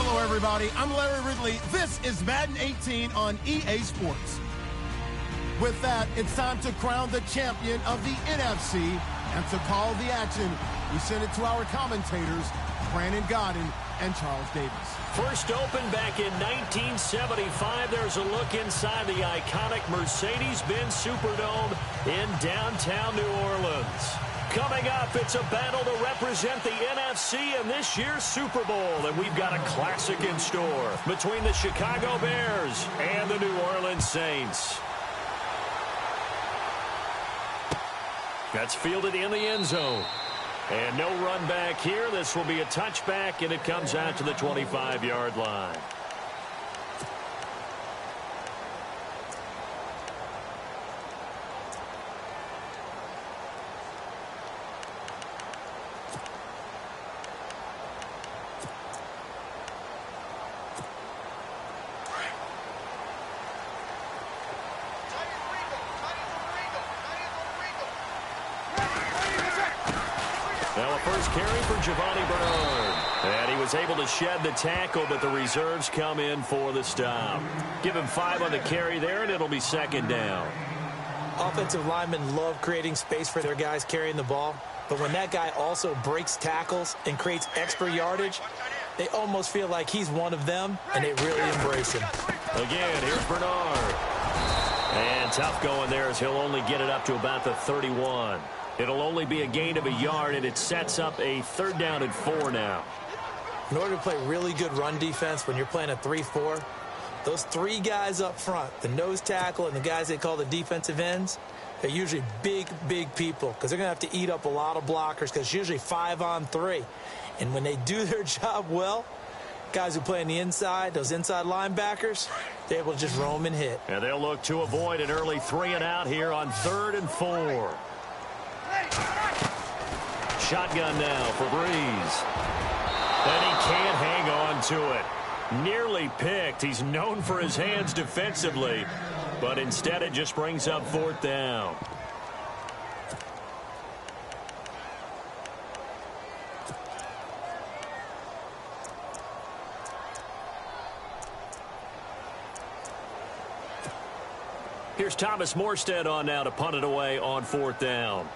Hello, everybody. I'm Larry Ridley. This is Madden 18 on EA Sports. With that, it's time to crown the champion of the NFC. And to call the action, we send it to our commentators, Brandon Godden and Charles Davis. First opened back in 1975. There's a look inside the iconic Mercedes-Benz Superdome in downtown New Orleans. Coming up, it's a battle to represent the NFC in this year's Super Bowl. And we've got a classic in store between the Chicago Bears and the New Orleans Saints. That's fielded in the end zone. And no run back here. This will be a touchback, and it comes out to the 25-yard line. And he was able to shed the tackle, but the reserves come in for the stop. Give him 5 on the carry there, and it'll be second down. Offensive linemen love creating space for their guys carrying the ball, but when that guy also breaks tackles and creates extra yardage, they almost feel like he's one of them, and they really embrace him. Again, here's Bernard. And tough going there as he'll only get it up to about the 31. It'll only be a gain of a yard, and it sets up a 3rd down and 4 now. In order to play really good run defense when you're playing a 3-4, those 3 guys up front, the nose tackle and the guys they call the defensive ends, they're usually big, big people because they're going to have to eat up a lot of blockers because it's usually 5 on 3. And when they do their job well, guys who play on the inside, those inside linebackers, they're able to just roam and hit. And they'll look to avoid an early 3 and out here on 3rd and 4. Shotgun now for Breeze. And he can't hang on to it. Nearly picked. He's known for his hands defensively, but instead it just brings up 4th down. Here's Thomas Morstead on now to punt it away on 4th down.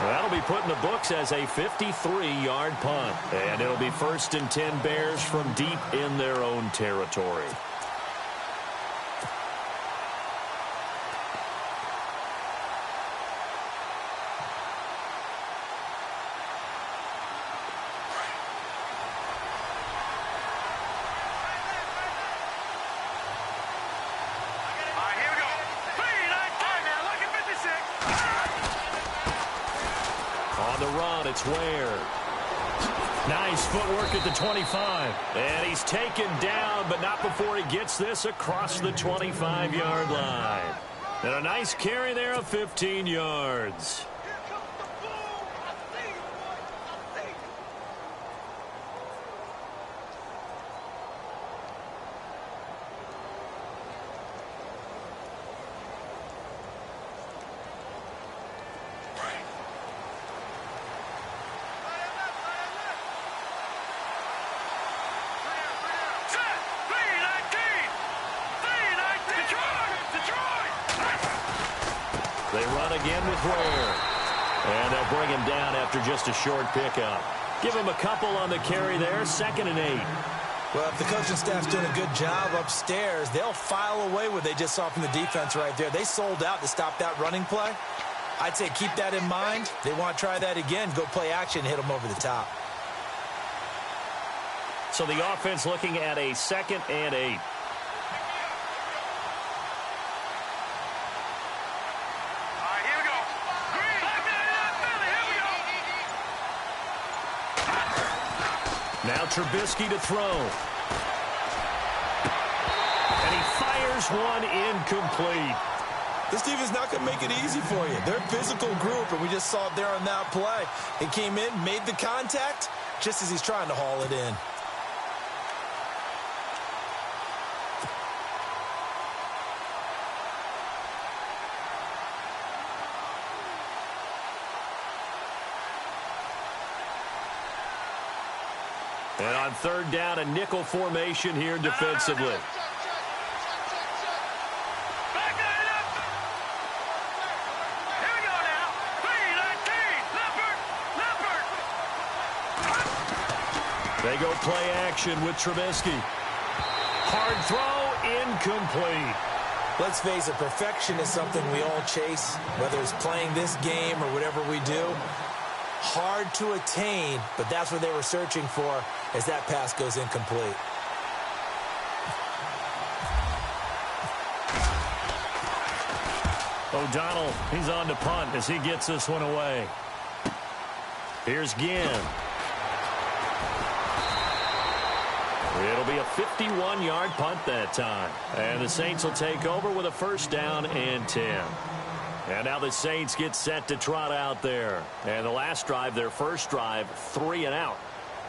That'll be put in the books as a 53-yard punt. And it'll be 1st and 10 Bears from deep in their own territory. It's Ware. Nice footwork at the 25. And he's taken down, but not before he gets this across the 25-yard line. And a nice carry there of 15 yards. They run again with Ware. And they'll bring him down after just a short pickup. Give him a couple on the carry there, 2nd and 8. Well, if the coaching staff's doing a good job upstairs, they'll file away what they just saw from the defense right there. They sold out to stop that running play. I'd say keep that in mind. They want to try that again, go play action, hit them over the top. So the offense looking at a 2nd and 8. Now Trubisky to throw. And he fires one incomplete. This defense is not going to make it easy for you. They're a physical group, and we just saw it there on that play. He came in, made the contact, just as he's trying to haul it in. And on third down, a nickel formation here defensively. They go play action with Trubisky. Hard throw, incomplete. Let's face it, perfection is something we all chase, whether it's playing this game or whatever we do. Hard to attain, but that's what they were searching for as that pass goes incomplete. O'Donnell, he's on to punt as he gets this one away. Here's Ginn. It'll be a 51-yard punt that time. And the Saints will take over with a first down and 10. And now the Saints get set to trot out there. And the last drive, their first drive, 3 and out.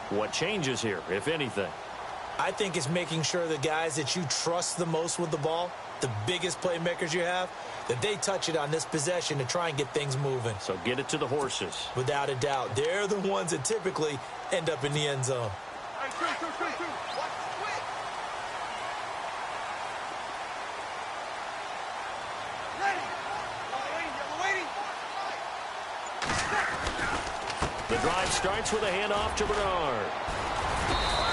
What changes here, if anything? I think it's making sure the guys that you trust the most with the ball, the biggest playmakers you have, that they touch it on this possession to try and get things moving. So get it to the horses. Without a doubt. They're the ones that typically end up in the end zone. The drive starts with a handoff to Bernard.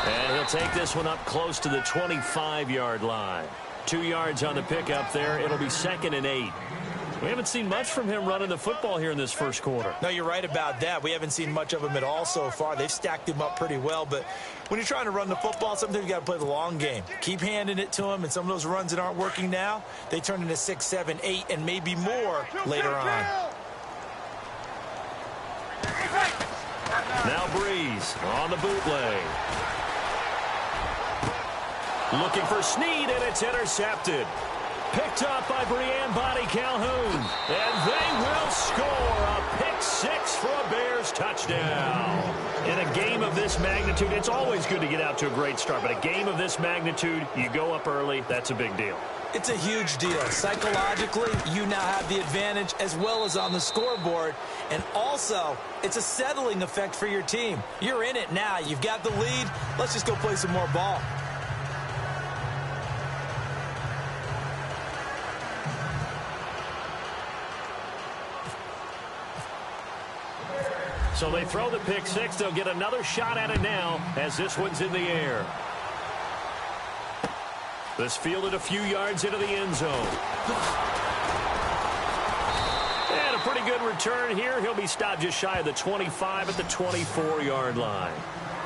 And he'll take this one up close to the 25-yard line. 2 yards on the pickup there. It'll be 2nd and 8. We haven't seen much from him running the football here in this first quarter. No, you're right about that. We haven't seen much of him at all so far. They've stacked him up pretty well. But when you're trying to run the football, sometimes you got to play the long game. Keep handing it to him, and some of those runs that aren't working now, they turn into 6, 7, 8, and maybe more later on. Now Breeze on the bootleg. Looking for Snead, and it's intercepted. Picked up by Brianne Body Calhoun. And they will score a pick 6 for a Bears touchdown. In a game of this magnitude, it's always good to get out to a great start. But a game of this magnitude, you go up early, that's a big deal. It's a huge deal. Psychologically, you now have the advantage as well as on the scoreboard. And also, it's a settling effect for your team. You're in it now. You've got the lead. Let's just go play some more ball. So they throw the pick 6. They'll get another shot at it now as this one's in the air. This fielded a few yards into the end zone. And a pretty good return here. He'll be stopped just shy of the 25 at the 24-yard line.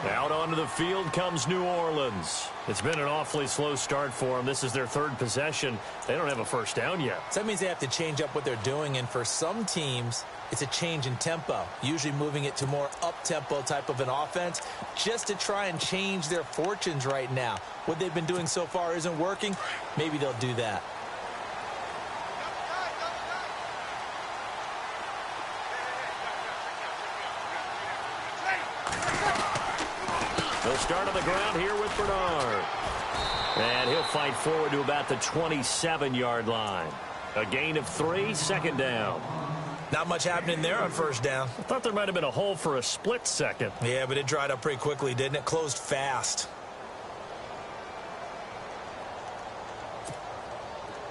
Out onto the field comes New Orleans. It's been an awfully slow start for them. This is their 3rd possession. They don't have a first down yet. So that means they have to change up what they're doing, and for some teams, it's a change in tempo, usually moving it to more up-tempo type of an offense just to try and change their fortunes right now. What they've been doing so far isn't working. Maybe they'll do that. They'll start on the ground here with Bernard. And he'll fight forward to about the 27-yard line. A gain of 3, 2nd down. Not much happening there on first down. I thought there might have been a hole for a split second. Yeah, but it dried up pretty quickly, didn't it? Closed fast.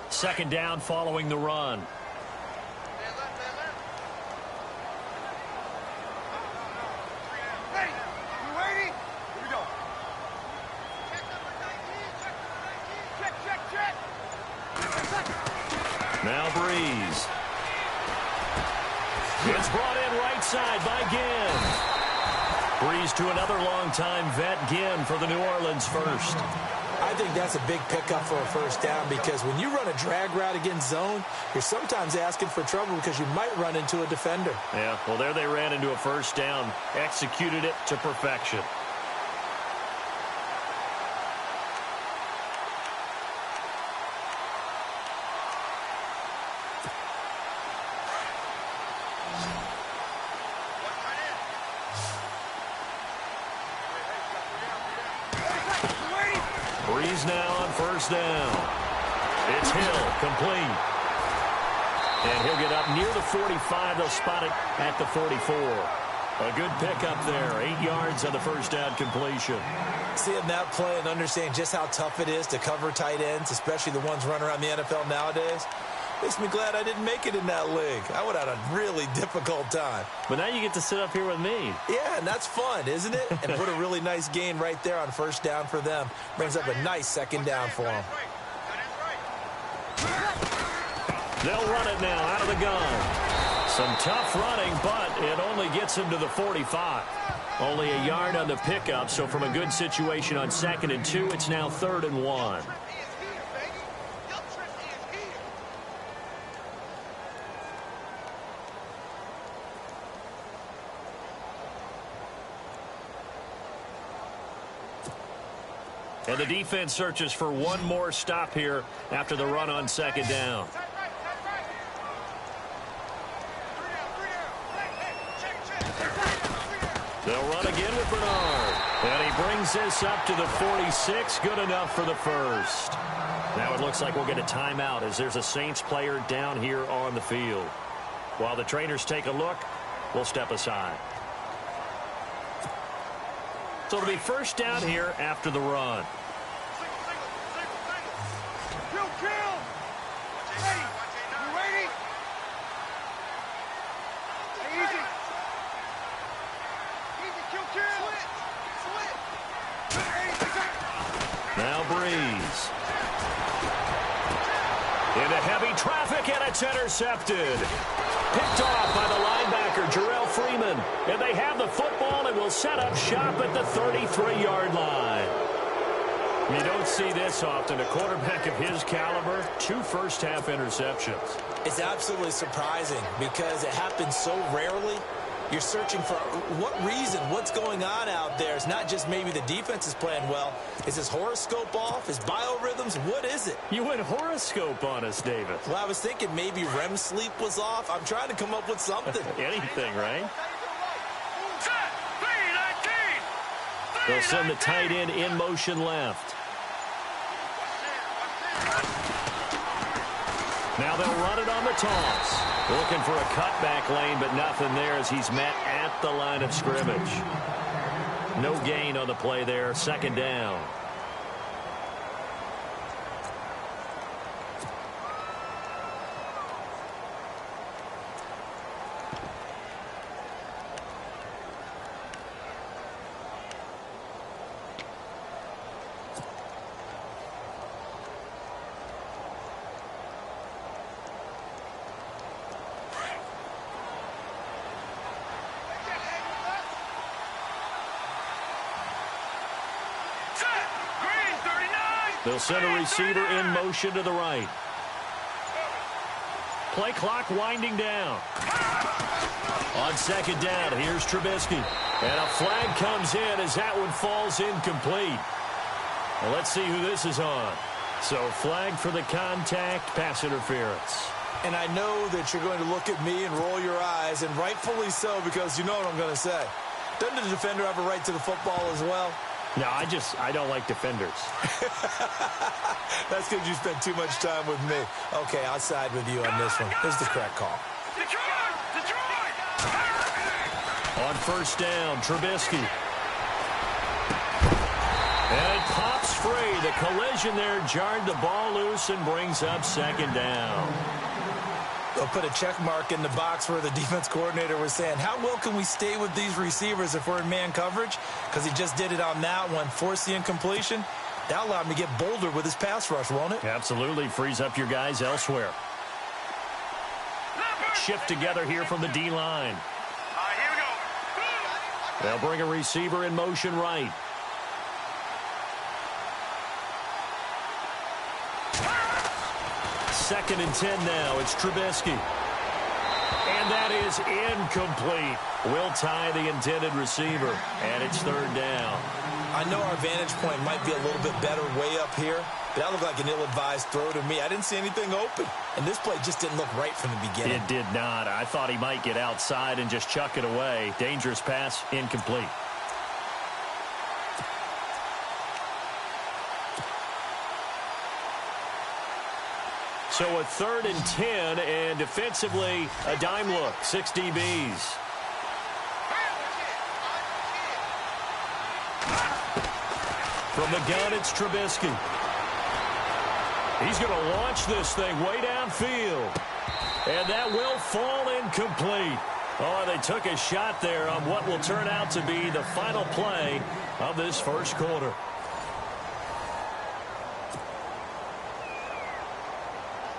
2nd down following the run. Now Breeze. It's brought in right side by Ginn. Breeze to another longtime vet, Ginn, for the New Orleans first. I think that's a big pickup for a first down because when you run a drag route against zone, you're sometimes asking for trouble because you might run into a defender. Yeah, well, there they ran into a first down, executed it to perfection. Breeze now on first down. It's Hill, complete. And he'll get up near the 45. They'll spot it at the 44. A good pickup there. 8 yards on the first down completion. Seeing that play and understanding just how tough it is to cover tight ends, especially the ones running around the NFL nowadays, makes me glad I didn't make it in that league. I would have had a really difficult time. But now you get to sit up here with me. Yeah, and that's fun, isn't it? And put a really nice gain right there on first down for them. Brings up a nice second down for them. They'll run it now out of the gun. Some tough running, but it only gets him to the 45. Only a yard on the pickup, so from a good situation on 2nd and 2, it's now 3rd and 1. And the defense searches for one more stop here after the run on 2nd down. They'll run again with Bernard. And he brings this up to the 46. Good enough for the first. Now it looks like we'll get a timeout as there's a Saints player down here on the field. While the trainers take a look, we'll step aside. So it'll be first down here after the run. Now Breeze. Into heavy traffic, and it's intercepted. Picked off by the linebacker, Jarrell Freeman. And they have the football and will set up shop at the 33-yard line. You don't see this often. A quarterback of his caliber, 2 first-half interceptions. It's absolutely surprising because it happens so rarely. You're searching for what reason, what's going on out there. It's not just maybe the defense is playing well. Is his horoscope off? His biorhythms? What is it? You went horoscope on us, David. Well, I was thinking maybe REM sleep was off. I'm trying to come up with something. Anything, right? They'll send the tight end in motion left. Now they'll run it on the toss. Looking for a cutback lane, but nothing there as he's met at the line of scrimmage. No gain on the play there. 2nd down. They'll send a receiver in motion to the right. Play clock winding down. On 2nd down, here's Trubisky. And a flag comes in as that one falls incomplete. Well, let's see who this is on. So flag for the contact, pass interference. And I know that you're going to look at me and roll your eyes, and rightfully so, because you know what I'm going to say. Doesn't the defender have a right to the football as well? No, I don't like defenders. That's because you spent too much time with me. Okay, I'll side with you on this one. Here's the correct call. On 1st down, Trubisky. And it pops free. The collision there jarred the ball loose and brings up 2nd down. They'll put a check mark in the box where the defense coordinator was saying, how well can we stay with these receivers if we're in man coverage? Because he just did it on that one, forced the incompletion. That'll allow him to get bolder with his pass rush, won't it? Absolutely. Frees up your guys elsewhere. Shift together here from the D-line. Here we go. They'll bring a receiver in motion right. Second and 10 now. It's Trubisky. And that is incomplete. Will tie the intended receiver. And it's 3rd down. I know our vantage point might be a little bit better way up here, but that looked like an ill-advised throw to me. I didn't see anything open. And this play just didn't look right from the beginning. It did not. I thought he might get outside and just chuck it away. Dangerous pass, incomplete. So a 3rd and 10, and defensively, a dime look. 6 DBs. From the gun, it's Trubisky. He's going to launch this thing way downfield. And that will fall incomplete. Oh, they took a shot there on what will turn out to be the final play of this first quarter.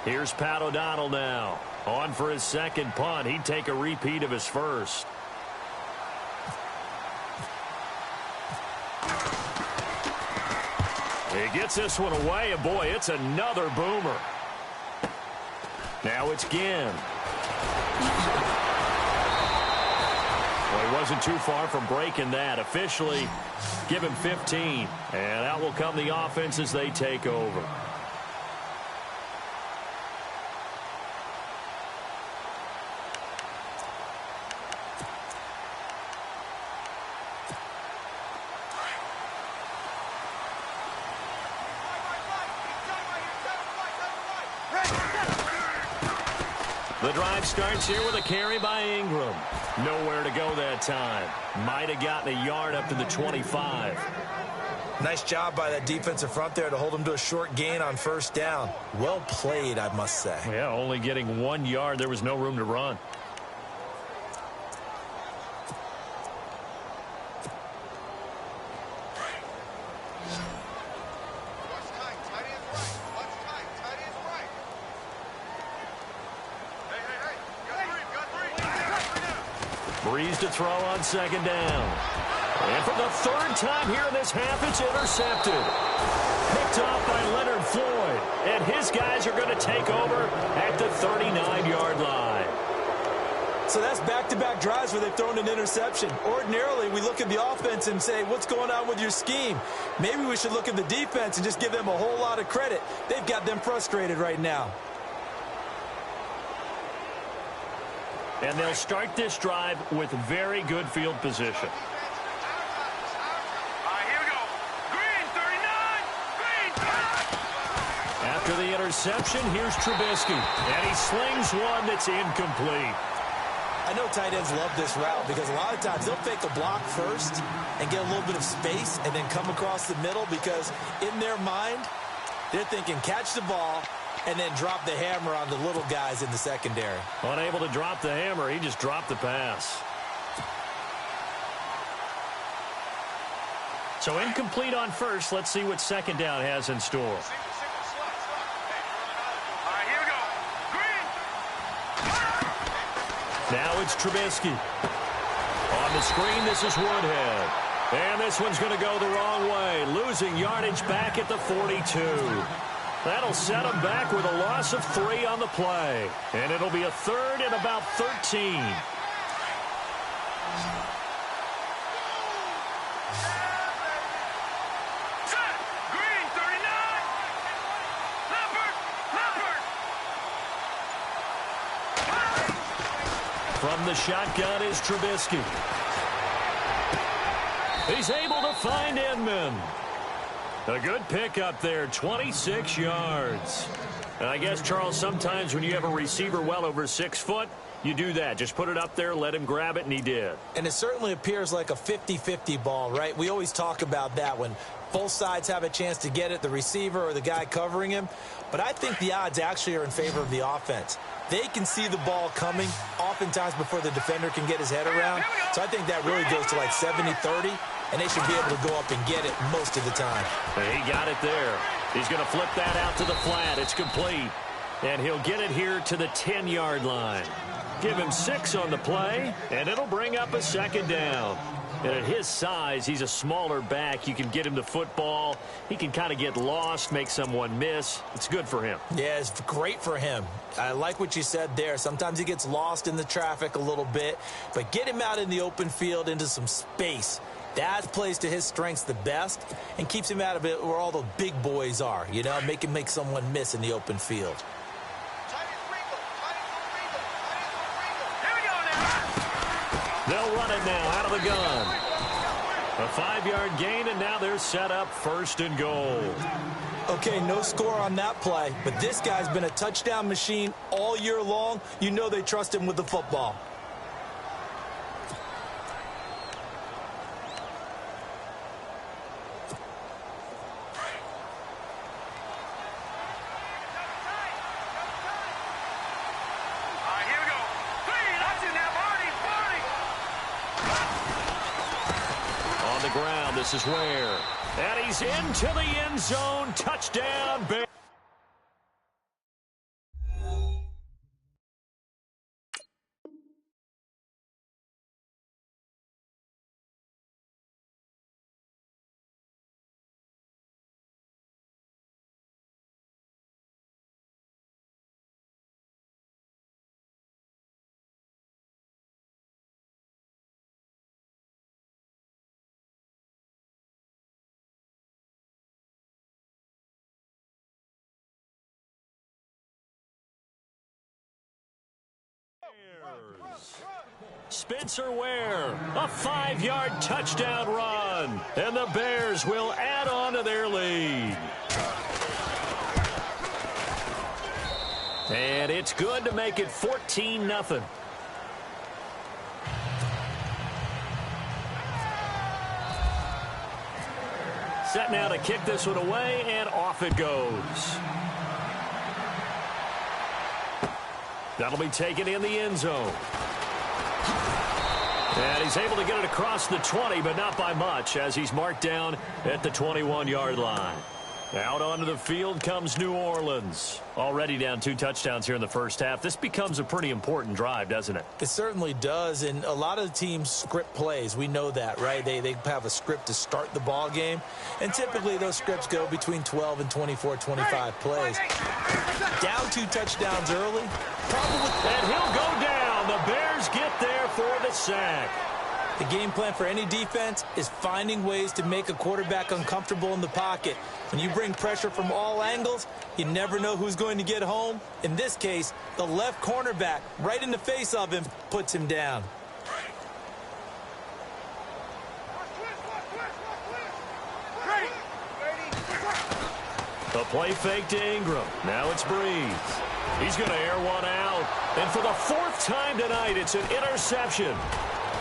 Here's Pat O'Donnell now. On for his second punt. He'd take a repeat of his first. He gets this one away, and boy, it's another boomer. Now it's Ginn. Well, he wasn't too far from breaking that. Officially, give him 15. And out will come the offense as they take over. The drive starts here with a carry by Ingram. Nowhere to go that time. Might have gotten a yard up to the 25. Nice job by that defensive front there to hold him to a short gain on first down. Well played, I must say. Yeah, only getting 1 yard. There was no room to run. Breeze to throw on second down. And for the third time here in this half, it's intercepted. Picked off by Leonard Floyd. And his guys are going to take over at the 39-yard line. So that's back-to-back drives where they've thrown an interception. Ordinarily, we look at the offense and say, what's going on with your scheme? Maybe we should look at the defense and just give them a whole lot of credit. They've got them frustrated right now. And they'll start this drive with very good field position. Here we go. Green, 39. Green. After the interception, here's Trubisky. And he slings one that's incomplete. I know tight ends love this route because a lot of times they'll fake a block first and get a little bit of space and then come across the middle because in their mind, they're thinking catch the ball and then drop the hammer on the little guys in the secondary. Unable to drop the hammer, he just dropped the pass. So incomplete on first. Let's see what second down has in store. Here we go. Green. Now it's Trubisky. On the screen, this is Woodhead. And this one's going to go the wrong way, losing yardage back at the 42. That'll set him back with a loss of 3 on the play. And it'll be a third and about 13. Set. Green, 39. Leopard. From the shotgun is Trubisky. He's able to find Inman. A good pickup there, 26 yards. And I guess, Charles, sometimes when you have a receiver well over 6 foot, you do that. Just put it up there, let him grab it, and he did. And it certainly appears like a 50-50 ball, right? We always talk about that when both sides have a chance to get it, the receiver or the guy covering him. But I think the odds actually are in favor of the offense. They can see the ball coming oftentimes before the defender can get his head around. So I think that really goes to like 70-30. And they should be able to go up and get it most of the time. He got it there. He's going to flip that out to the flat. It's complete. And he'll get it here to the 10-yard line. Give him 6 on the play, and it'll bring up a second down. And at his size, he's a smaller back. You can get him the football. He can kind of get lost, make someone miss. It's good for him. Yeah, it's great for him. I like what you said there. Sometimes he gets lost in the traffic a little bit. But get him out in the open field into some space. That plays to his strengths the best and keeps him out of it where all the big boys are, you know, make him make someone miss in the open field. They'll run it now out of the gun. A 5-yard gain, and now they're set up 1st and goal. Okay, no score on that play, but this guy's been a touchdown machine all year long. You know they trust him with the football. on the ground. This is Ware. And he's into the end zone. Touchdown, Bears. Spencer Ware, a 5-yard touchdown run, and the Bears will add on to their lead. And it's good to make it 14-0. Set now to kick this one away, and off it goes. That'll be taken in the end zone. And he's able to get it across the 20, but not by much, as he's marked down at the 21-yard line. Out onto the field comes New Orleans. Already down 2 touchdowns here in the first half. This becomes a pretty important drive, doesn't it? It certainly does, and a lot of the teams script plays. We know that, right? They have a script to start the ball game, and typically those scripts go between 12 and 24, 25 plays. Down 2 touchdowns early, probably. And he'll go down. The Bears get there for the sack. The game plan for any defense is finding ways to make a quarterback uncomfortable in the pocket. When you bring pressure from all angles, you never know who's going to get home. In this case, the left cornerback, right in the face of him, puts him down. The play fake to Ingram. Now it's Breeze. He's going to air one out. And for the 4th time tonight, it's an interception.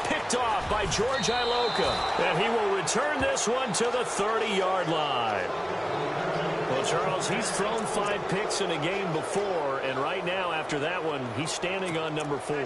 Picked off by George Iloka. And he will return this one to the 30-yard line. Well, Charles, he's thrown 5 picks in a game before, and right now, after that one, he's standing on number 4.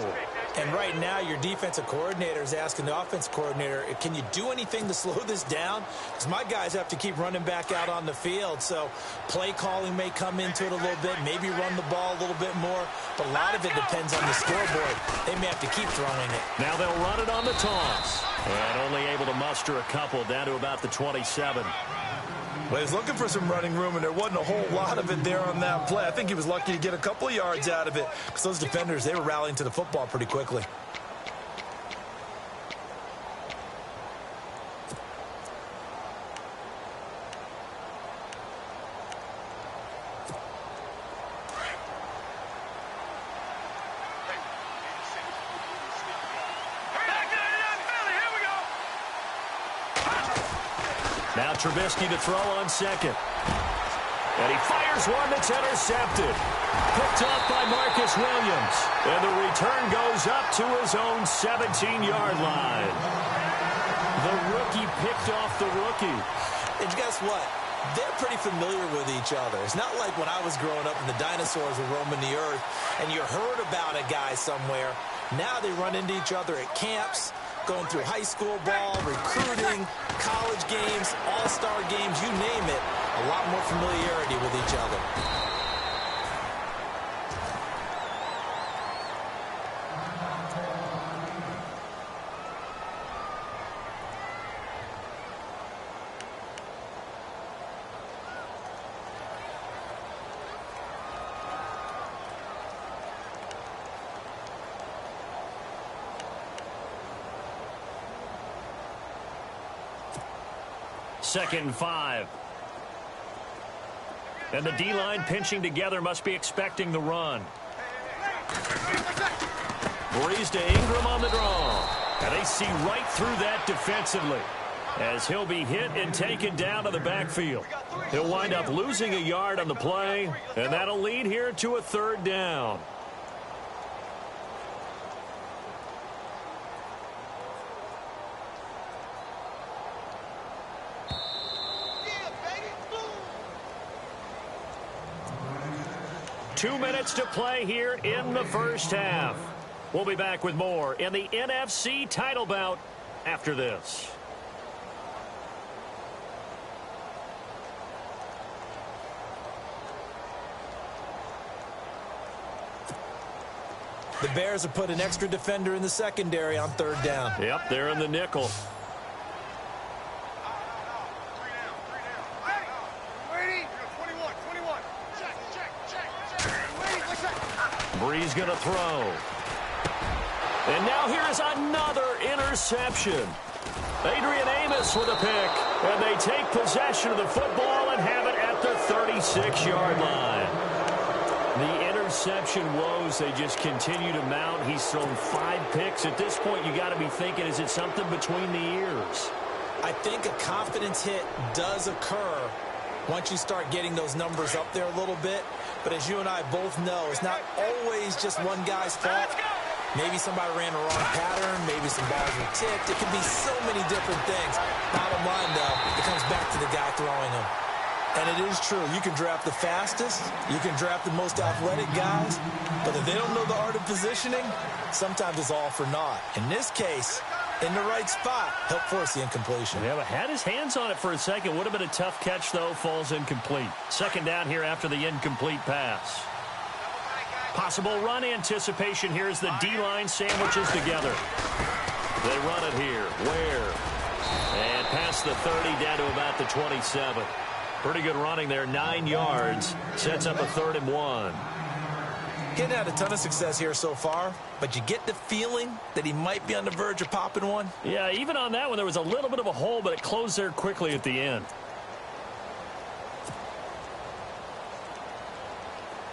And right now, your defensive coordinator is asking the offensive coordinator, can you do anything to slow this down? Because my guys have to keep running back out on the field. So play calling may come into it a little bit, maybe run the ball a little bit more. But a lot of it depends on the scoreboard. They may have to keep throwing it. Now they'll run it on the toss. And only able to muster a couple down to about the 27. Well, he's looking for some running room, and there wasn't a whole lot of it there on that play. I think he was lucky to get a couple of yards out of it because those defenders, they were rallying to the football pretty quickly. Now Trubisky to throw on second. And he fires one that's intercepted. Picked off by Marcus Williams. And the return goes up to his own 17-yard line. The rookie picked off the rookie. And guess what? They're pretty familiar with each other. It's not like when I was growing up and the dinosaurs were roaming the earth and you heard about a guy somewhere. Now they run into each other at camps, going through high school ball, recruiting, college games, all-star games, you name it. A lot more familiarity with each other. Second and 5. And the D-line pinching together must be expecting the run. Breeze to Ingram on the draw. And they see right through that defensively as he'll be hit and taken down to the backfield. He'll wind up losing a yard on the play, and that'll lead here to a 3rd down. Two minutes to play here in the first half. We'll be back with more in the NFC title bout after this. The Bears have put an extra defender in the secondary on third down. Yep, they're in the nickel. Breeze going to throw. And now here is another interception. Adrian Amos with a pick. And they take possession of the football and have it at the 36-yard line. The interception woes, they just continue to mount. He's thrown 5 picks. At this point, you got to be thinking, is it something between the ears? I think a confidence hit does occur once you start getting those numbers up there a little bit. But as you and I both know, it's not always just one guy's fault. Maybe somebody ran the wrong pattern. Maybe some balls were tipped. It can be so many different things. Bottom line, though, it comes back to the guy throwing them. And it is true. You can draft the fastest. You can draft the most athletic guys. But if they don't know the art of positioning, sometimes it's all for naught. In this case, in the right spot, help force the incompletion. Yeah, but had his hands on it for a second. Would have been a tough catch, though. Falls incomplete. Second down here after the incomplete pass. Possible run anticipation here as the D-line sandwiches together. They run it here. Ware. And past the 30 down to about the 27. Pretty good running there. 9 yards. Sets up a 3rd and 1. Getting had a ton of success here so far, but you get the feeling that he might be on the verge of popping one. Yeah, even on that one, there was a little bit of a hole, but it closed there quickly at the end.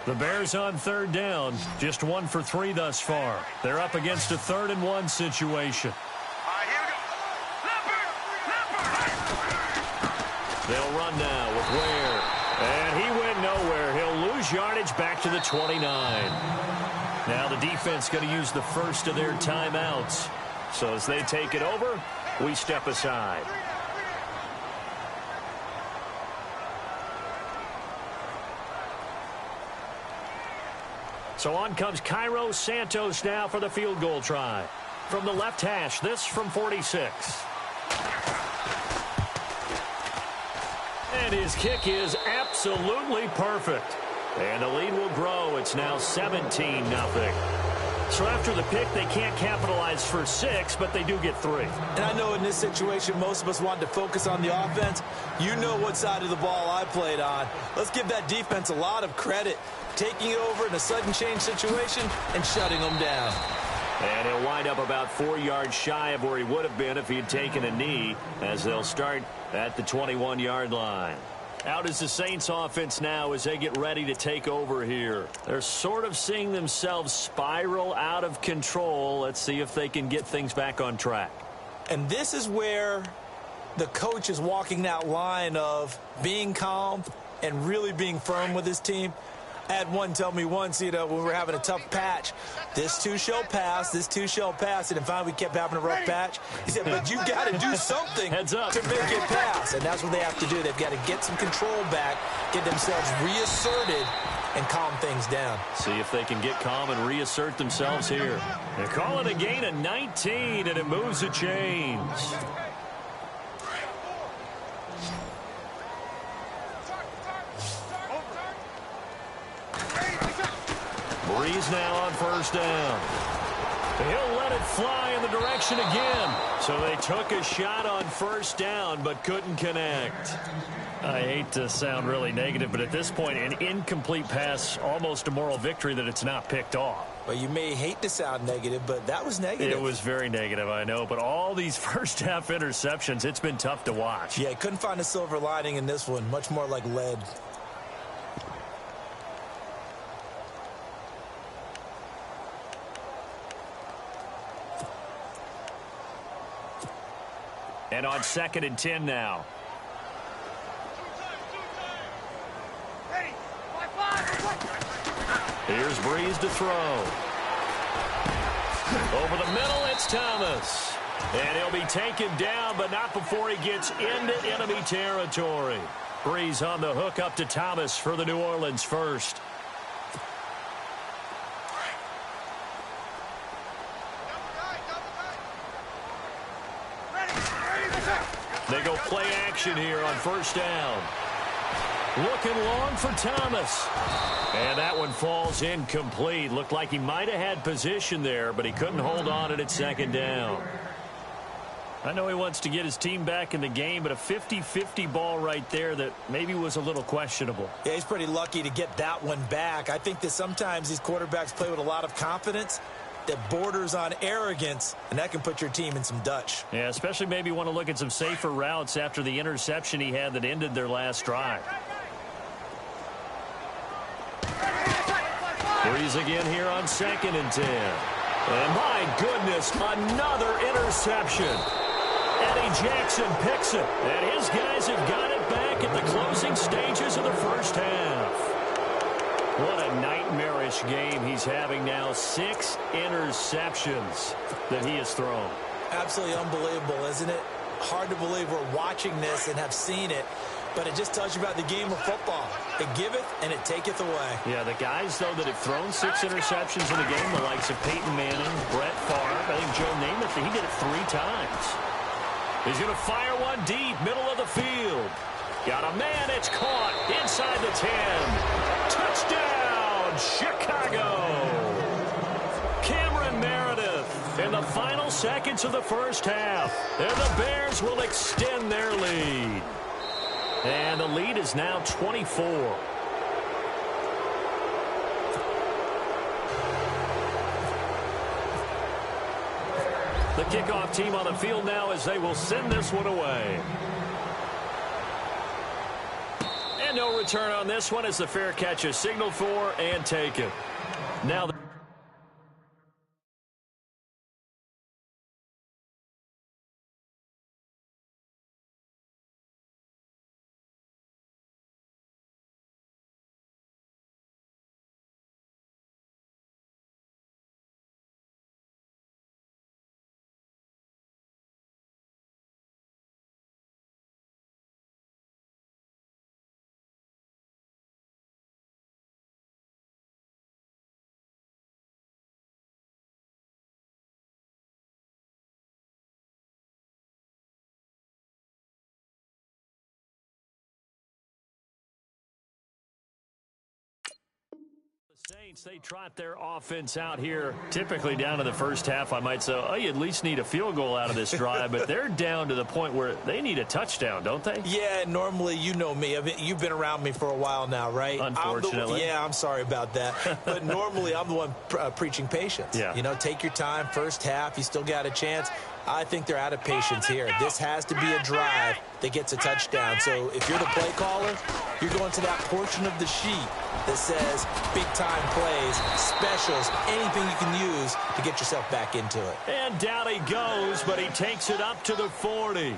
The Bears on 3rd down, just 1 for 3 thus far. They're up against a 3rd and 1 situation. They'll run now with Ware. And he went nowhere. He'll lose yardage back to the 29. Now the defense going to use the first of their timeouts. So as they take it over, we step aside. So on comes Cairo Santos now for the field goal try. From the left hash, this from 46. And his kick is absolutely perfect. And the lead will grow. It's now 17-0. So after the pick, they can't capitalize for 6, but they do get 3. And I know in this situation, most of us wanted to focus on the offense. You know what side of the ball I played on. Let's give that defense a lot of credit. Taking it over in a sudden change situation and shutting them down. And he'll wind up about 4 yards shy of where he would have been if he had taken a knee, as they'll start at the 21-yard line. Out is the Saints offense now as they get ready to take over here. They're sort of seeing themselves spiral out of control. Let's see if they can get things back on track. And this is where the coach is walking that line of being calm and really being firm with his team. I had one tell me once, when we were having a tough patch, this too shall pass, this too shall pass, and finally we kept having a rough patch. He said, but you got to do something Heads up. to make it pass, and that's what they have to do. They've got to get some control back, get themselves reasserted, and calm things down. See if they can get calm and reassert themselves here. They call it a gain of 19, and it moves the chains. Breeze now on first down. He'll let it fly in the direction again. So they took a shot on first down, but couldn't connect. I hate to sound really negative, but at this point, an incomplete pass, almost a moral victory that it's not picked off. Well, you may hate to sound negative, but that was negative. It was very negative, I know. But all these first-half interceptions, it's been tough to watch. Yeah, couldn't find a silver lining in this one. Much more like lead. And on 2nd and 10 now. Here's Breeze to throw. Over the middle, it's Thomas. And he'll be taken down, but not before he gets into enemy territory. Breeze on the hook up to Thomas for the New Orleans first. They go play action here on first down. Looking long for Thomas. And that one falls incomplete. Looked like he might have had position there, but he couldn't hold on at second down. I know he wants to get his team back in the game, but a 50-50 ball right there that maybe was a little questionable. Yeah, he's pretty lucky to get that one back. I think that sometimes these quarterbacks play with a lot of confidence that borders on arrogance, and that can put your team in some Dutch. Yeah, especially maybe want to look at some safer routes after the interception he had that ended their last drive. Breeze again here on 2nd and 10. And my goodness, another interception. Eddie Jackson picks it, and his guys have got it back at the closing stages of the first half. What a nightmarish game he's having now. 6 interceptions that he has thrown. Absolutely unbelievable, isn't it? Hard to believe we're watching this and have seen it, but it just tells you about the game of football. It giveth and it taketh away. Yeah, the guys, though, that have thrown 6 interceptions in the game, the likes of Peyton Manning, Brett Favre, I think Joe Namath, he did it 3 times. He's going to fire one deep, middle of the field. Got a man, it's caught inside the 10. Touchdown, Chicago. Cameron Meredith in the final seconds of the first half. And the Bears will extend their lead. And the lead is now 24. The kickoff team on the field now as they will send this one away. And no return on this one as the fair catch is signaled for and taken. Now the Saints, they trot their offense out here, typically down to the first half. I might say, oh, you at least need a field goal out of this drive, but they're down to the point where they need a touchdown, don't they? Yeah, normally, you know me. You've been around me for a while now, right? Unfortunately. I'm sorry about that. But normally, I'm the one preaching patience. Yeah. You know, take your time, first half, you still got a chance. I think they're out of patience here. This has to be a drive that gets a touchdown. So if you're the play caller, you're going to that portion of the sheet that says big-time plays, specials, anything you can use to get yourself back into it. And down he goes, but he takes it up to the 40.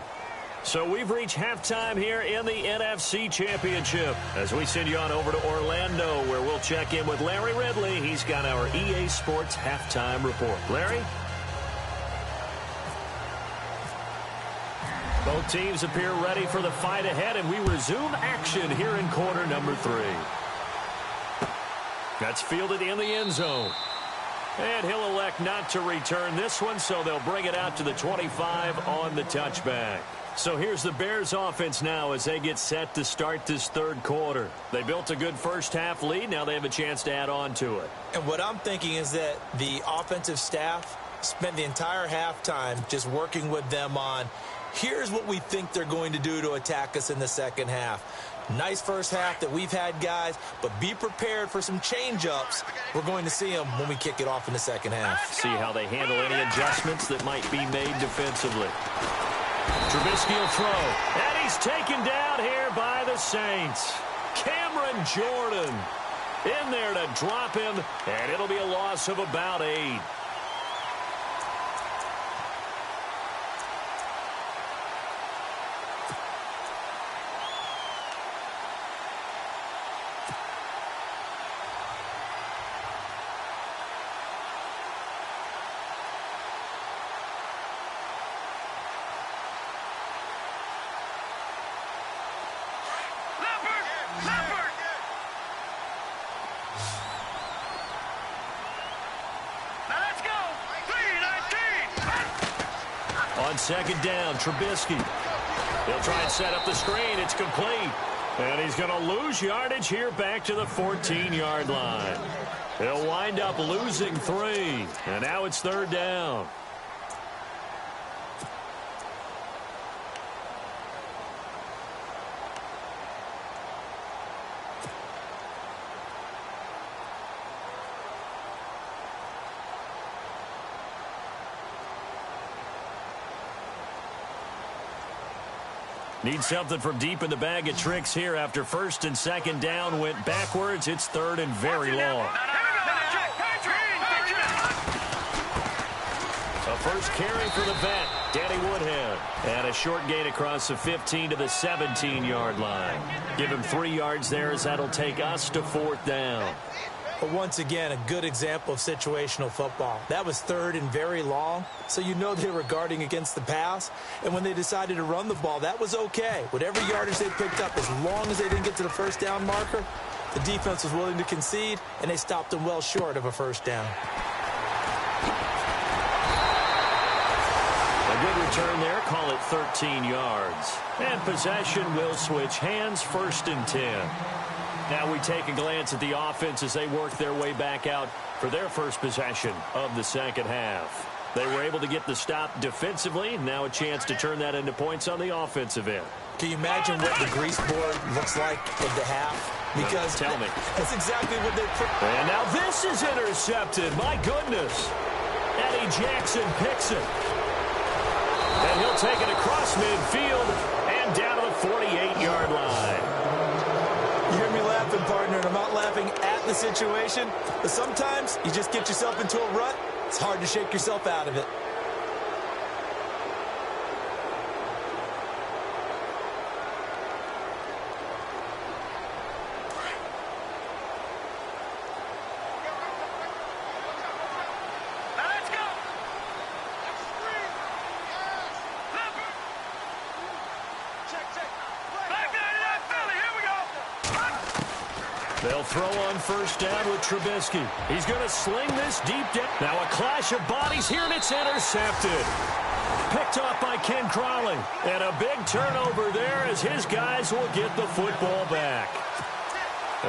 So we've reached halftime here in the NFC Championship as we send you on over to Orlando, where we'll check in with Larry Ridley. He's got our EA Sports halftime report. Larry? Both teams appear ready for the fight ahead, and we resume action here in quarter number 3. That's fielded in the end zone. And he'll elect not to return this one, so they'll bring it out to the 25 on the touchback. So here's the Bears offense now as they get set to start this third quarter. They built a good first half lead. Now they have a chance to add on to it. And what I'm thinking is that the offensive staff spent the entire halftime just working with them on, here's what we think they're going to do to attack us in the second half. Nice first half that we've had, guys, but be prepared for some change-ups. We're going to see them when we kick it off in the second half. See how they handle any adjustments that might be made defensively. Trubisky will throw, and he's taken down here by the Saints. Cameron Jordan in there to drop him, and it'll be a loss of about 8. On second down, Trubisky. They'll try and set up the screen. It's complete. And he's going to lose yardage here back to the 14-yard line. He'll wind up losing 3. And now it's 3rd down. Need something from deep in the bag of tricks here after 1st and 2nd down went backwards. It's 3rd and very long. A first carry for the vet, Danny Woodhead. And a short gain across the 15 to the 17-yard line. Give him 3 yards there as that'll take us to 4th down. But once again, a good example of situational football. That was 3rd and very long, so you know they were guarding against the pass. And when they decided to run the ball, that was okay. Whatever yardage they picked up, as long as they didn't get to the 1st down marker, the defense was willing to concede, and they stopped them well short of a 1st down. A good return there, call it 13 yards. And possession will switch hands, 1st and 10. Now we take a glance at the offense as they work their way back out for their first possession of the 2nd half. They were able to get the stop defensively. Now a chance to turn that into points on the offensive end. Can you imagine what the grease board looks like at the half? Because tell me. That's exactly what they... And now this is intercepted. My goodness. Eddie Jackson picks it. And he'll take it across midfield and down to the 48-yard line. You hear me laughing, partner, and I'm not laughing at the situation, but sometimes you just get yourself into a rut. It's hard to shake yourself out of it. They'll throw on 1st down with Trubisky. He's going to sling this deep down. Now a clash of bodies here, and it's intercepted. Picked off by Ken Crawley. And a big turnover there as his guys will get the football back.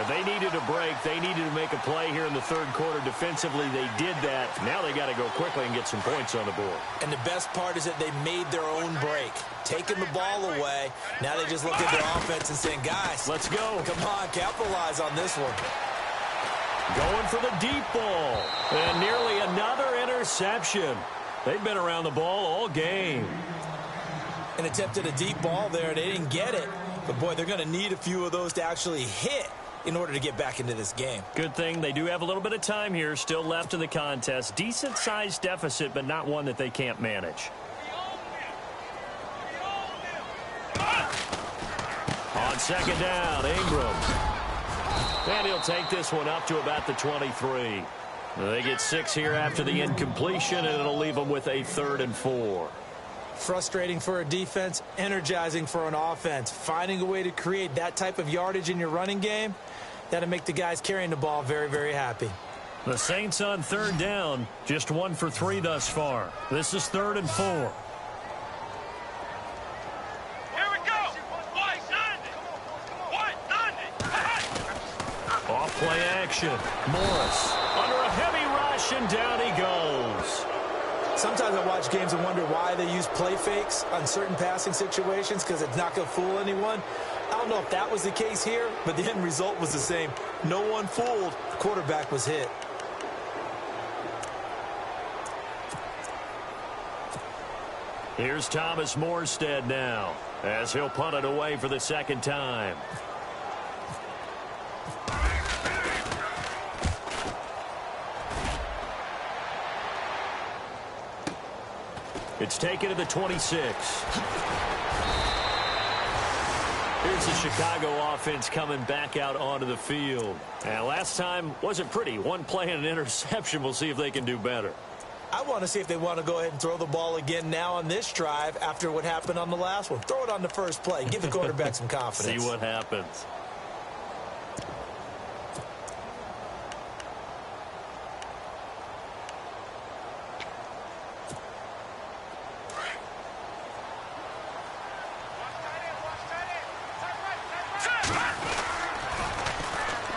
They needed a break. They needed to make a play here in the 3rd quarter. Defensively, they did that. Now they got to go quickly and get some points on the board. And the best part is that they made their own break. Taking the ball away. Now they just look at their offense and saying, guys, let's go. Come on, capitalize on this one. Going for the deep ball. And nearly another interception. They've been around the ball all game. And attempted a deep ball there. They didn't get it. But, boy, they're going to need a few of those to actually hit in order to get back into this game. Good thing they do have a little bit of time here still left in the contest. Decent-sized deficit, but not one that they can't manage. On 2nd down, Ingram. And he'll take this one up to about the 23. They get 6 here after the incompletion, and it'll leave them with a 3rd and 4. Frustrating for a defense, energizing for an offense. Finding a way to create that type of yardage in your running game, that'll make the guys carrying the ball very, very happy. The Saints on 3rd down, just 1 for 3 thus far. This is 3rd and 4. Off play action. Morris under a heavy rush, and down he goes. Sometimes I watch games and wonder why they use play fakes on certain passing situations, because it's not going to fool anyone. I don't know if that was the case here, but the end result was the same. No one fooled. The quarterback was hit. Here's Thomas Morstead now, as he'll punt it away for the 2nd time. It's taken to the 26. Here's the Chicago offense coming back out onto the field. And last time wasn't pretty. One play and an interception. We'll see if they can do better. I want to see if they want to go ahead and throw the ball again now on this drive after what happened on the last one. Throw it on the first play. Give the quarterback some confidence. See what happens.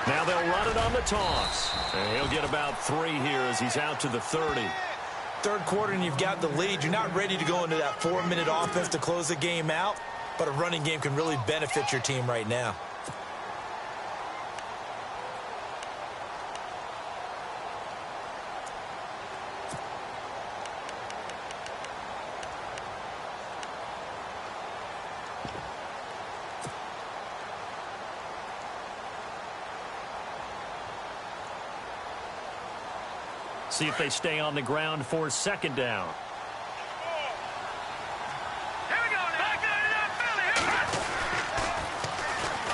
Now they'll run it on the toss. And he'll get about 3 here as he's out to the 30. Third quarter and you've got the lead. You're not ready to go into that 4-minute offense to close the game out, but a running game can really benefit your team right now. See if they stay on the ground for second down.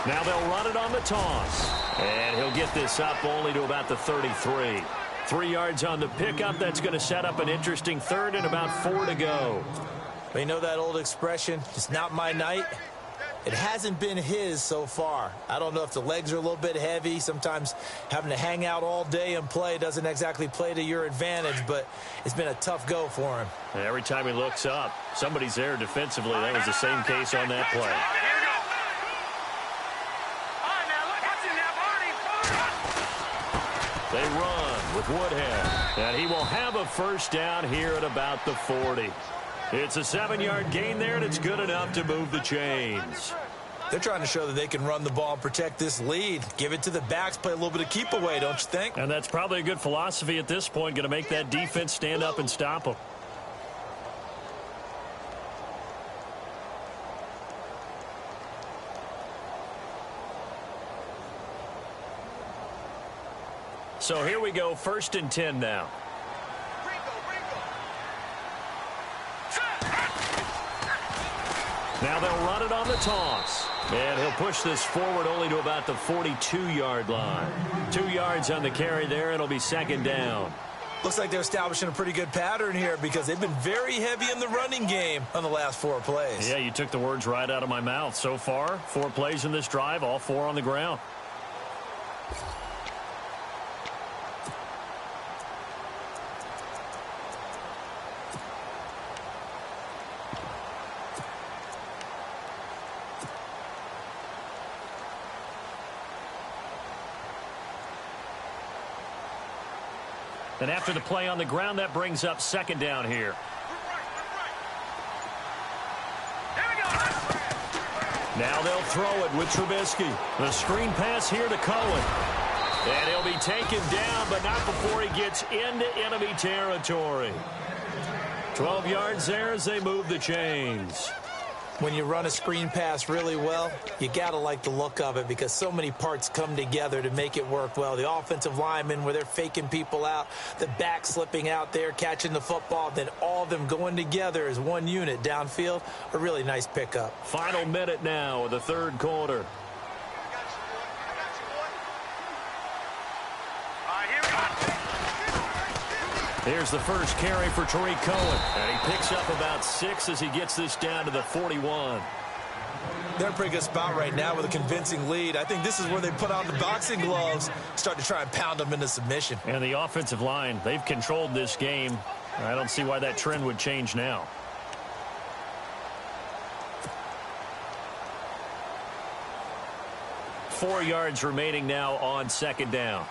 Now they'll run it on the toss. And he'll get this up only to about the 33. 3 yards on the pickup. That's going to set up an interesting third and about 4 to go. Well, you know that old expression, it's not my night? It hasn't been his so far. I don't know if the legs are a little bit heavy. Sometimes having to hang out all day and play doesn't exactly play to your advantage, but it's been a tough go for him. And every time he looks up, somebody's there defensively. That was the same case on that play. They run with Woodhead, and he will have a first down here at about the 40. It's a 7-yard gain there, and it's good enough to move the chains. They're trying to show that they can run the ball and protect this lead. Give it to the backs, play a little bit of keep away, don't you think? And that's probably a good philosophy at this point, going to make that defense stand up and stop them. So here we go, 1st and 10 now. Now they'll run it on the toss. And he'll push this forward only to about the 42-yard line. 2 yards on the carry there. It'll be second down. Looks like they're establishing a pretty good pattern here because they've been very heavy in the running game on the last 4 plays. Yeah, you took the words right out of my mouth. So far, 4 plays in this drive, all 4 on the ground. And after the play on the ground, that brings up second down here. Now they'll throw it with Trubisky. The screen pass here to Cohen. And he'll be taken down, but not before he gets into enemy territory. 12 yards there as they move the chains. When you run a screen pass really well, you got to like the look of it because so many parts come together to make it work well. The offensive linemen where they're faking people out, the back slipping out there, catching the football, then all of them going together as one unit downfield. A really nice pickup. Final minute now of the third quarter. Here's the first carry for Tariq Cohen. And he picks up about 6 as he gets this down to the 41. They're in a pretty good spot right now with a convincing lead. I think this is where they put on the boxing gloves, start to try and pound them into submission. And the offensive line, they've controlled this game. I don't see why that trend would change now. Four yards remaining now on second down.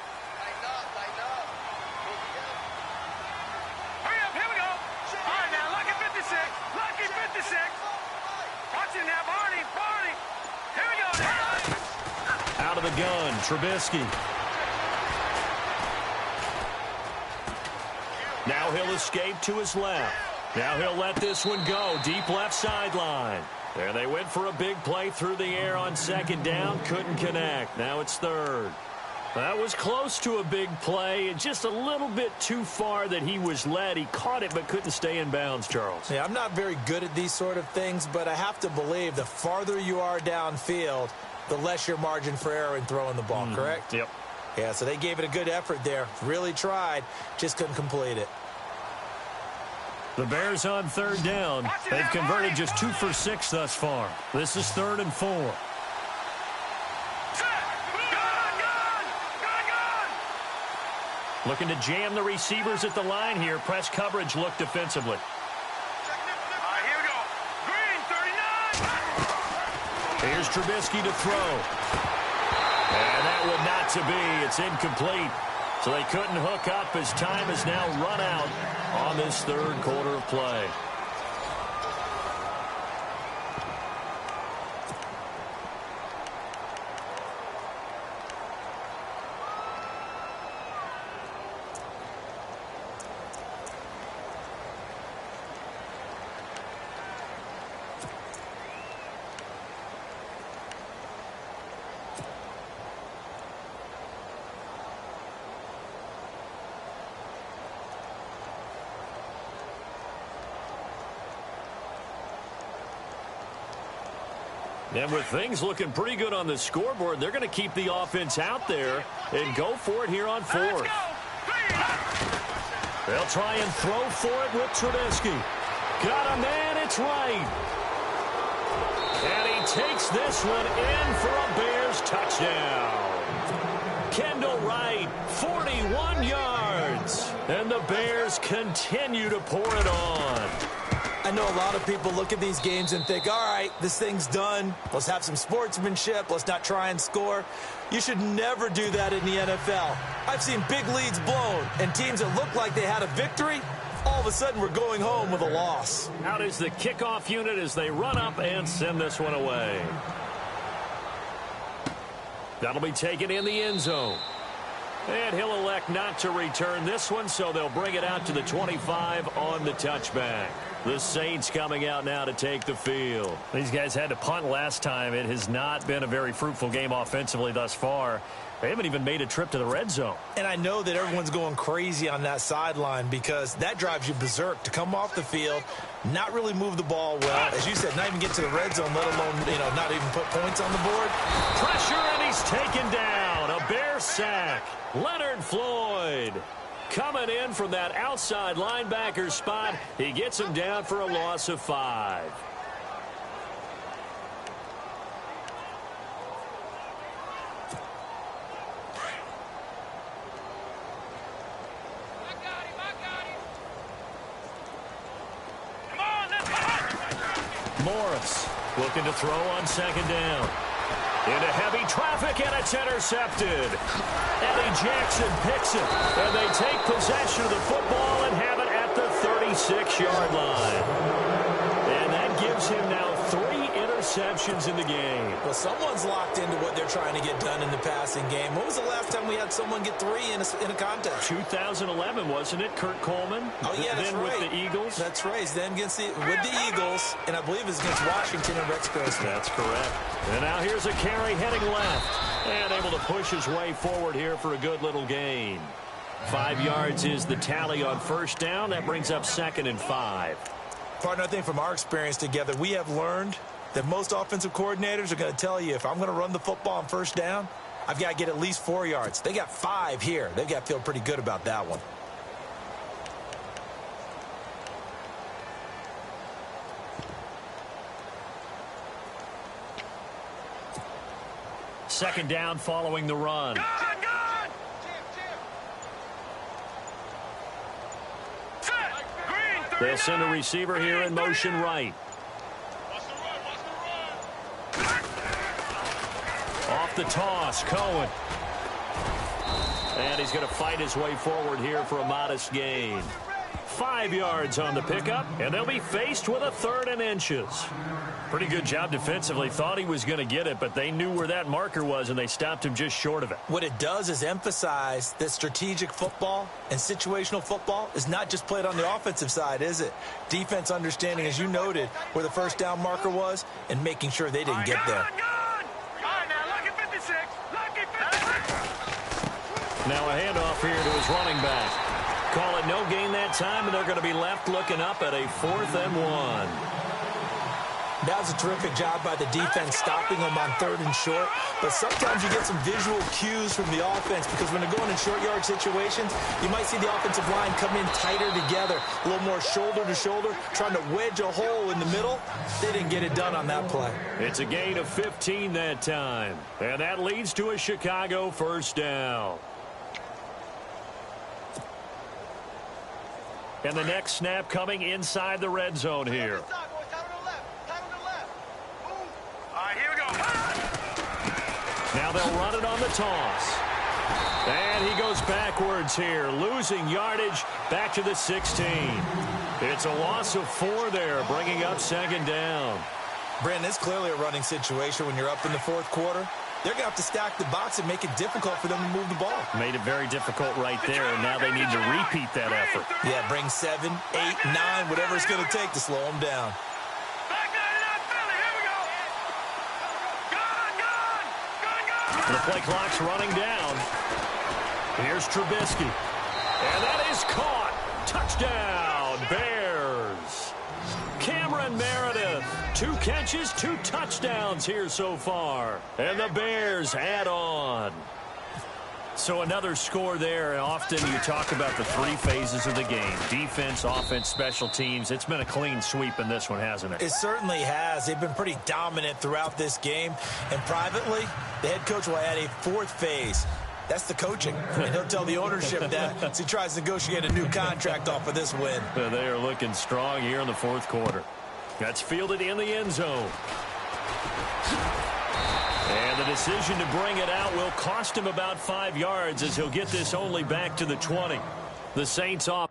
Out of the gun, Trubisky. Now he'll escape to his left. Now he'll let this one go. Deep left sideline. There they went for a big play through the air on second down. Couldn't connect. Now it's third. That was close to a big play. Just a little bit too far that he was led. He caught it but couldn't stay in bounds, Charles. Yeah, I'm not very good at these sort of things, but I have to believe the farther you are downfield, the less your margin for error in throwing the ball, correct? Yep. Yeah, so they gave it a good effort there. Really tried, just couldn't complete it. The Bears on third down. They've converted just 2 for 6 thus far. This is 3rd and 4. Looking to jam the receivers at the line here. Press coverage look defensively. Here's Trubisky to throw. And that would not to be. It's incomplete. So they couldn't hook up as time has now run out on this third quarter of play. And with things looking pretty good on the scoreboard, they're going to keep the offense out there and go for it here on fourth. They'll try and throw for it with Trubisky. Got a man, it's right. And he takes this one in for a Bears touchdown. Kendall Wright, 41 yards. And the Bears continue to pour it on. I know a lot of people look at these games and think, all right, this thing's done. Let's have some sportsmanship. Let's not try and score. You should never do that in the NFL. I've seen big leads blown, and teams that look like they had a victory, all of a sudden we're going home with a loss. Out is the kickoff unit as they run up and send this one away. That'll be taken in the end zone. And he'll elect not to return this one, so they'll bring it out to the 25 on the touchback. The Saints coming out now to take the field. These guys had to punt last time. It has not been a very fruitful game offensively thus far. They haven't even made a trip to the red zone. And I know that everyone's going crazy on that sideline because that drives you berserk to come off the field, not really move the ball well. As you said, not even get to the red zone, let alone, not even put points on the board. Pressure, and he's taken down. A Bear sack. Leonard Floyd coming in from that outside linebacker spot. He gets him down for a loss of 5. Morris looking to throw on second down. Into heavy traffic, and it's intercepted. Eddie Jackson picks it, and they take possession of the football and have it at the 36-yard line. And that gives him now 3 interceptions in the game. Well, someone's locked into what they're trying to get done in the passing game. When was the last time we had someone get 3 in a contest? 2011, wasn't it? Kurt Coleman? Oh, yeah, that's then right. with the Eagles? That's right. Then with the Eagles, and I believe it's against Washington and Rex Grossman. That's correct. And now here's a carry heading left. And able to push his way forward here for a good little gain. 5 yards is the tally on first down. That brings up 2nd and 5. Partner, I think from our experience together, we have learned that most offensive coordinators are going to tell you, if I'm going to run the football on first down, I've got to get at least 4 yards. They got 5 here. They've got to feel pretty good about that one. Second down following the run. They'll send a receiver here in motion right. Off the toss, Cohen. And he's going to fight his way forward here for a modest gain. 5 yards on the pickup, and they'll be faced with a 3rd and inches. Pretty good job defensively. Thought he was going to get it, but they knew where that marker was, and they stopped him just short of it. What it does is emphasize that strategic football and situational football is not just played on the offensive side, is it? Defense understanding, as you noted, where the first down marker was and making sure they didn't get there. Now a handoff here to his running back. Call it no gain that time, and they're going to be left looking up at a 4th and 1. That was a terrific job by the defense stopping them on 3rd and short. But sometimes you get some visual cues from the offense because when they're going in short yard situations, you might see the offensive line come in tighter together, a little more shoulder to shoulder, trying to wedge a hole in the middle. They didn't get it done on that play. It's a gain of 15 that time. And that leads to a Chicago first down. And the next snap coming inside the red zone here. All right, here we go. Now they'll run it on the toss. And he goes backwards here, losing yardage back to the 16. It's a loss of 4 there, bringing up second down. Brandon, it's clearly a running situation when you're up in the fourth quarter. They're going to have to stack the box and make it difficult for them to move the ball. Made it very difficult right there, and now they need to repeat that effort. Yeah, bring 7, 8, 9, whatever it's going to take to slow them down. The play clock's running down. Here's Trubisky. And that is caught. Touchdown, Bears. Cameron Meredith. 2 catches, 2 touchdowns here so far. And the Bears add on. So another score there, and often you talk about the 3 phases of the game. Defense, offense, special teams. It's been a clean sweep in this one, hasn't it? It certainly has. They've been pretty dominant throughout this game. And privately, the head coach will add a 4th phase. That's the coaching. And he'll tell the ownership that as he tries to negotiate a new contract off of this win. They are looking strong here in the fourth quarter. That's fielded in the end zone. And the decision to bring it out will cost him about 5 yards as he'll get this only back to the 20. The Saints off.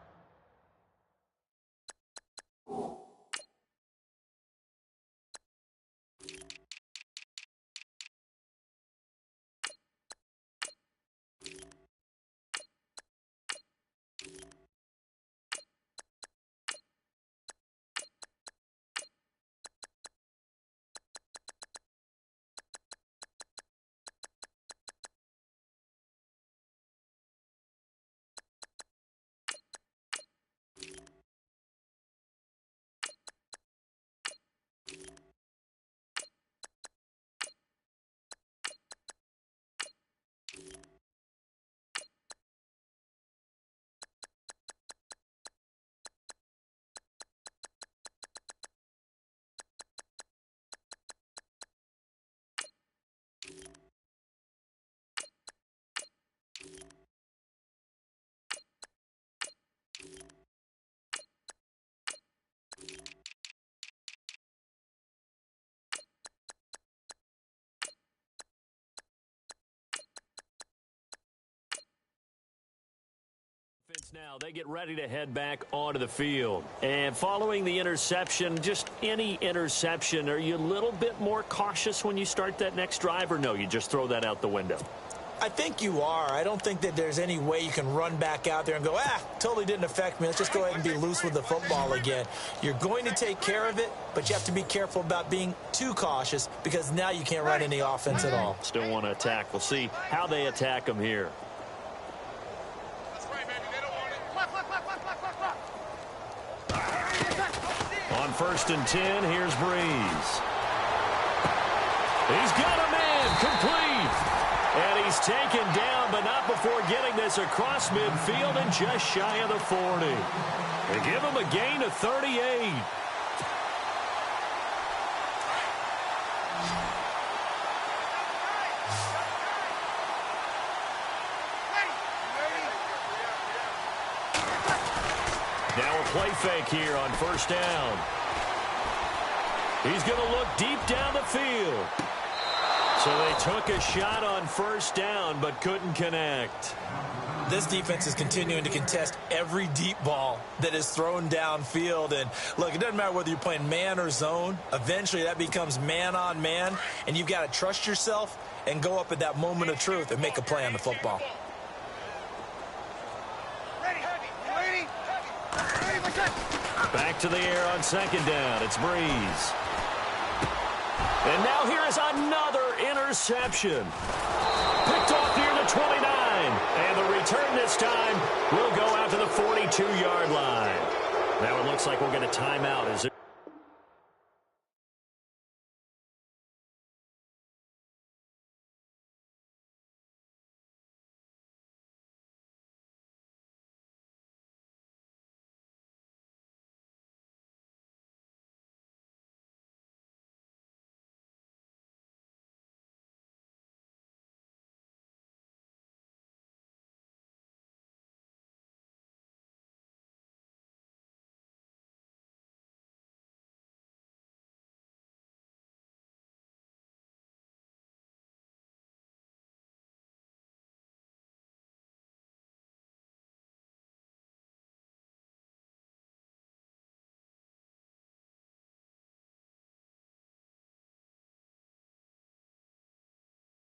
Now they get ready to head back onto the field. And following the interception, just any interception, are you a little bit more cautious when you start that next drive, or no, you just throw that out the window? I think you are. I don't think that there's any way you can run back out there and go, totally didn't affect me. Let's just go ahead and be loose with the football again. You're going to take care of it, but you have to be careful about being too cautious because now you can't run any offense at all. Still want to attack. We'll see how they attack them here. On 1st and 10, here's Breeze. He's got a man complete. And he's taken down, but not before getting this across midfield and just shy of the 40. They give him a gain of 38. Now a play fake here on 1st down. He's going to look deep down the field. So they took a shot on 1st down, but couldn't connect. This defense is continuing to contest every deep ball that is thrown downfield. And, look, it doesn't matter whether you're playing man or zone. Eventually that becomes man on man, and you've got to trust yourself and go up at that moment of truth and make a play on the football. Back to the air on 2nd down. It's Breeze. And now here is another interception. Picked off near the 29. And the return this time will go out to the 42-yard line. Now it looks like we'll get a timeout as